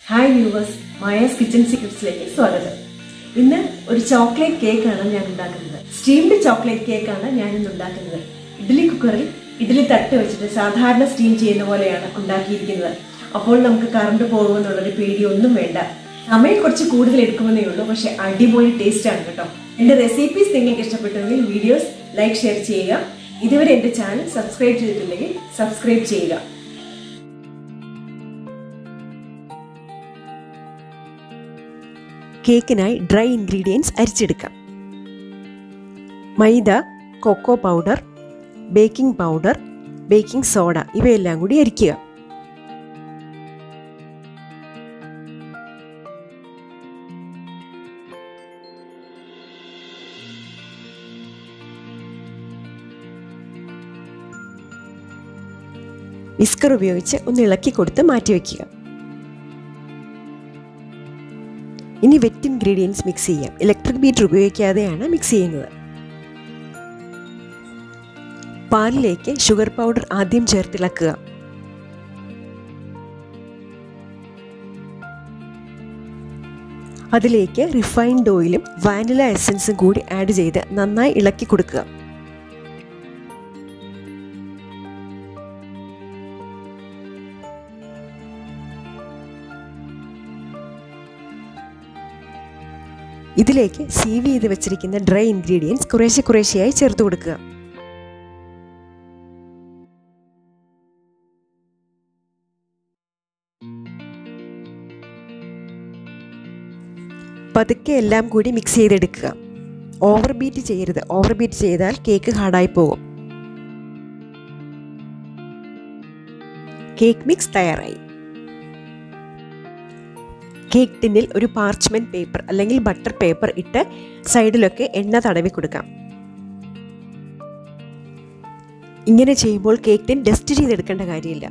Hi viewers, Maya's kitchen സീക്രട്സിലേക്ക് സ്വാഗതം. ഇന്ന് ഒരു ചോക്ലേറ്റ് കേക്കാണ് ഞാൻ ഉണ്ടാക്കുന്നത്. സ്റ്റീംഡ് ചോക്ലേറ്റ് കേക്കാണ് ഞാൻ ഇന്ന് ഉണ്ടാക്കുന്നത്. ഇഡ്ഡലി കുക്കറിൽ ഇഡ്ഡലി തട്ട് വെച്ചിട്ട് സാധാരണ സ്റ്റീം ചെയ്യുന്ന പോലെയാണ് ഉണ്ടാക്കിയിരിക്കുന്നത്. അപ്പോൾ നമുക്ക് കറണ്ട് പോകുമെന്നുള്ളൊരു പേടിയൊന്നും വേണ്ട. സമയം കുറച്ച് കൂടുതൽ എടുക്കുമെന്നേ ഉള്ളൂ, പക്ഷെ അടിപൊളി ടേസ്റ്റ് ആണ് കേട്ടോ. എൻ്റെ റെസിപ്പീസ് നിങ്ങൾക്ക് ഇഷ്ടപ്പെട്ടുവെങ്കിൽ വീഡിയോസ് ലൈക്ക്, ഷെയർ ചെയ്യുക. ഇതുവരെ എൻ്റെ ചാനൽ സബ്സ്ക്രൈബ് ചെയ്തിട്ടില്ലെങ്കിൽ സബ്സ്ക്രൈബ് ചെയ്യുക. കേക്കിനായി ഡ്രൈ ഇൻഗ്രീഡിയൻസ് അരിച്ചെടുക്കാം. Maida, cocoa powder, baking powder, baking soda ഇവയെല്ലാം കൂടി അരിക്കുക. വിസ്കർ ഉപയോഗിച്ച് ഒന്ന് ഇളക്കി കൊടുത്ത് മാറ്റിവെക്കുക. ഇനി വെറ്റ് ഇൻഗ്രീഡിയൻസ് മിക്സ് ചെയ്യാം. ഇലക്ട്രിക് ബീറ്റർ ഉപയോഗിക്കാതെയാണ് മിക്സ് ചെയ്യുന്നത്. പാലിലേക്ക് ഷുഗർ പൗഡർ ആദ്യം ചേർത്തിളക്കുക. അതിലേക്ക് റിഫൈൻഡ് ഓയിലും വാനില എസൻസും കൂടി ആഡ് ചെയ്ത് നന്നായി ഇളക്കി കൊടുക്കുക. ഇതിലേക്ക് സീവ് ചെയ്ത് വെച്ചിരിക്കുന്ന ഡ്രൈ ഇൻഗ്രീഡിയൻസ് കുറേശ്ശെയായി ചേർത്ത് കൊടുക്കുക. പതുക്കെ എല്ലാം കൂടി മിക്സ് ചെയ്തെടുക്കുക. ഓവർ ബീറ്റ് ചെയ്യരുത്. ഓവർ ബീറ്റ് ചെയ്താൽ കേക്ക് ഹാർഡായി പോകും. കേക്ക് മിക്സ് തയ്യാറായി. കേക്ക് ടിന്നിൽ ഒരു പാർച്ച്മെന്റ് പേപ്പർ അല്ലെങ്കിൽ ബട്ടർ പേപ്പർ ഇട്ട് സൈഡിലൊക്കെ എണ്ണ തടവി കൊടുക്കാം. ഇങ്ങനെ ചെയ്യുമ്പോൾ കേക്ക് ടിൻ ഡസ്റ്റ് ചെയ്തെടുക്കേണ്ട കാര്യമില്ല.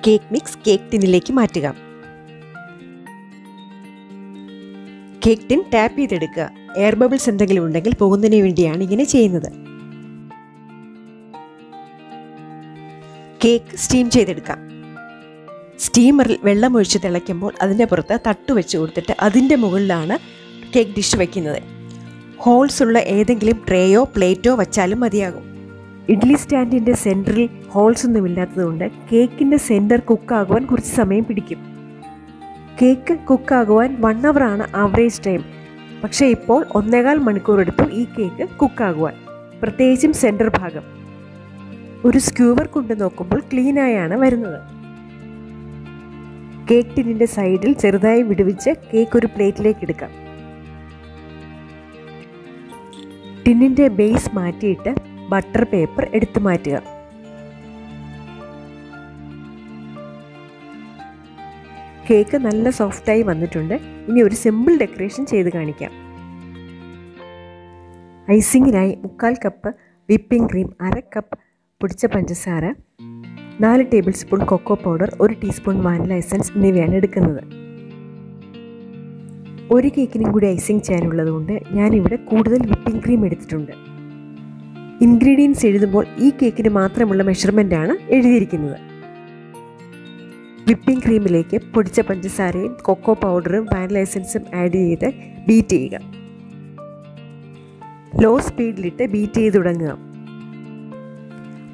കേക്ക് മിക്സ് കേക്ക് ടിന്നിലേക്ക് മാറ്റുക. കേക്ക് ടിൻ ടാപ്പ് ചെയ്തെടുക്കുക. എയർ ബബിൾസ് എന്തെങ്കിലും ഉണ്ടെങ്കിൽ പോകുന്നതിന് വേണ്ടിയാണ് ഇങ്ങനെ ചെയ്യുന്നത്. കേക്ക് സ്റ്റീം ചെയ്തെടുക്കാം. സ്റ്റീമറിൽ വെള്ളമൊഴിച്ച് തിളയ്ക്കുമ്പോൾ അതിൻ്റെ പുറത്ത് തട്ട് വെച്ച് കൊടുത്തിട്ട് അതിൻ്റെ മുകളിലാണ് കേക്ക് ഡിഷ് വയ്ക്കുന്നത്. ഹോൾസ് ഉള്ള ഏതെങ്കിലും ട്രേയോ പ്ലേറ്റോ വച്ചാലും മതിയാകും. ഇഡ്ഡലി സ്റ്റാൻഡിൻ്റെ സെൻറ്ററിൽ ഹോൾസ് ഒന്നും ഇല്ലാത്തതുകൊണ്ട് കേക്കിൻ്റെ സെൻറ്റർ കുക്കാകുവാൻ കുറച്ച് സമയം പിടിക്കും. കേക്ക് കുക്കാകുവാൻ 1 hour ആണ് ആവറേജ് ടൈം. പക്ഷേ ഇപ്പോൾ 1.25 മണിക്കൂർ എടുത്തു ഈ കേക്ക് കുക്കാകുവാൻ, പ്രത്യേകിച്ചും സെൻറ്റർ ഭാഗം. ഒരു സ്ക്യൂവർ കൊണ്ട് നോക്കുമ്പോൾ ക്ലീനായാണ് വരുന്നത്. കേക്ക് ടിന്നിൻ്റെ സൈഡിൽ ചെറുതായി വിടുവിച്ച് കേക്ക് ഒരു പ്ലേറ്റിലേക്ക് എടുക്കാം. ടിന്നിൻ്റെ ബേസ് മാറ്റിയിട്ട് ബട്ടർ പേപ്പർ എടുത്തു മാറ്റുക. കേക്ക് നല്ല സോഫ്റ്റായി വന്നിട്ടുണ്ട്. ഇനി ഒരു സിമ്പിൾ ഡെക്കറേഷൻ ചെയ്ത് കാണിക്കാം. ഐസിങ്ങിനായി 1/4 കപ്പ് വിപ്പിംഗ് ക്രീം, 1/2 കപ്പ് പൊടിച്ച പഞ്ചസാര, 4 tablespoon cocoa powder, 1 teaspoon vanilla essence എന്നിവയാണ് എടുക്കുന്നത്. ഒരു കേക്കിനും കൂടി ഐസിങ് ചെയ്യാനുള്ളത് കൊണ്ട് ഞാനിവിടെ കൂടുതൽ വിപ്പിംഗ് ക്രീം എടുത്തിട്ടുണ്ട്. ഇൻഗ്രീഡിയൻസ് എഴുതുമ്പോൾ ഈ കേക്കിന് മാത്രമുള്ള മെഷർമെൻ്റാണ് എഴുതിയിരിക്കുന്നത്. വിപ്പിംഗ് ക്രീമിലേക്ക് പൊടിച്ച പഞ്ചസാരയും കൊക്കോ പൗഡറും വാനില എസൻസും ആഡ് ചെയ്ത് ബീറ്റ് ചെയ്യുക. ലോ സ്പീഡിലിട്ട് ബീറ്റ് ചെയ്ത് തുടങ്ങുക.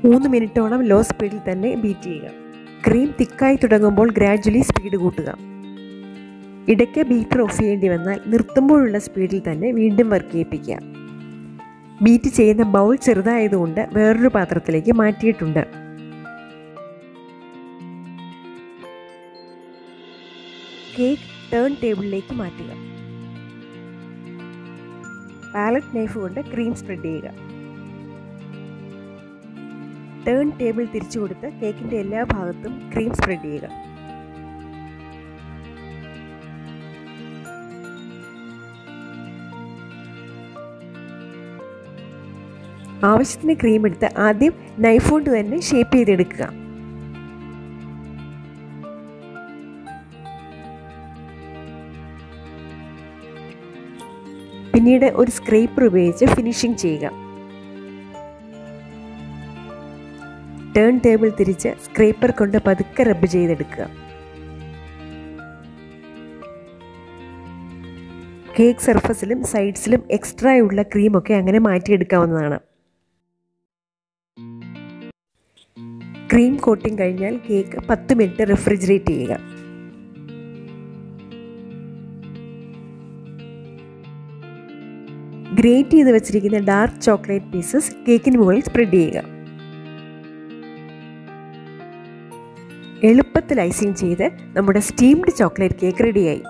3 മിനിറ്റോളം ലോ സ്പീഡിൽ തന്നെ ബീറ്റ് ചെയ്യുക. ക്രീം തിക്കായി തുടങ്ങുമ്പോൾ ഗ്രാജ്വലി സ്പീഡ് കൂട്ടുക. ഇടയ്ക്ക് ബീറ്റർ ഓഫ് ചെയ്യേണ്ടി വന്നാൽ നിർത്തുമ്പോഴുള്ള സ്പീഡിൽ തന്നെ വീണ്ടും വർക്ക് ചെയ്യിപ്പിക്കുക. ബീറ്റ് ചെയ്യുന്ന ബൗൾ ചെറുതായതുകൊണ്ട് വേറൊരു പാത്രത്തിലേക്ക് മാറ്റിയിട്ടുണ്ട്. കേക്ക് ടേൺ ടേബിളിലേക്ക് മാറ്റുക. പാലറ്റ് നൈഫ് കൊണ്ട് ക്രീം സ്പ്രെഡ് ചെയ്യുക. ടേൺ ടേബിൾ തിരിച്ചു കൊടുത്ത് കേക്കിൻ്റെ എല്ലാ ഭാഗത്തും ക്രീം സ്പ്രെഡ് ചെയ്യുക. ആവശ്യത്തിന് ക്രീം എടുത്ത് ആദ്യം നൈഫ് കൊണ്ട് തന്നെ ഷേപ്പ് ചെയ്തെടുക്കുക. പിന്നീട് ഒരു സ്ക്രേപ്പർ ഉപയോഗിച്ച് ഫിനിഷിംഗ് ചെയ്യുക. ടേൺ ടേബിൾ തിരിച്ച് സ്ക്രേപ്പർ കൊണ്ട് പതുക്കെ റബ്ബ് ചെയ്തെടുക്കുക. കേക്ക് സർഫസിലും സൈഡ്സിലും എക്സ്ട്രാ ഉള്ള ക്രീമൊക്കെ അങ്ങനെ മാറ്റിയെടുക്കാവുന്നതാണ്. ക്രീം കോട്ടിംഗ് കഴിഞ്ഞാൽ കേക്ക് 10 മിനിറ്റ് റെഫ്രിജറേറ്റ് ചെയ്യുക. ഗ്രേറ്റ് ചെയ്ത് വെച്ചിരിക്കുന്ന ഡാർക്ക് ചോക്ലേറ്റ് പീസസ് കേക്കിന് മുകളിൽ സ്പ്രെഡ് ചെയ്യുക. എളുപ്പത്തിൽ ഐസിങ് ചെയ്ത് നമ്മുടെ സ്റ്റീംഡ് ചോക്ലേറ്റ് കേക്ക് റെഡിയായി.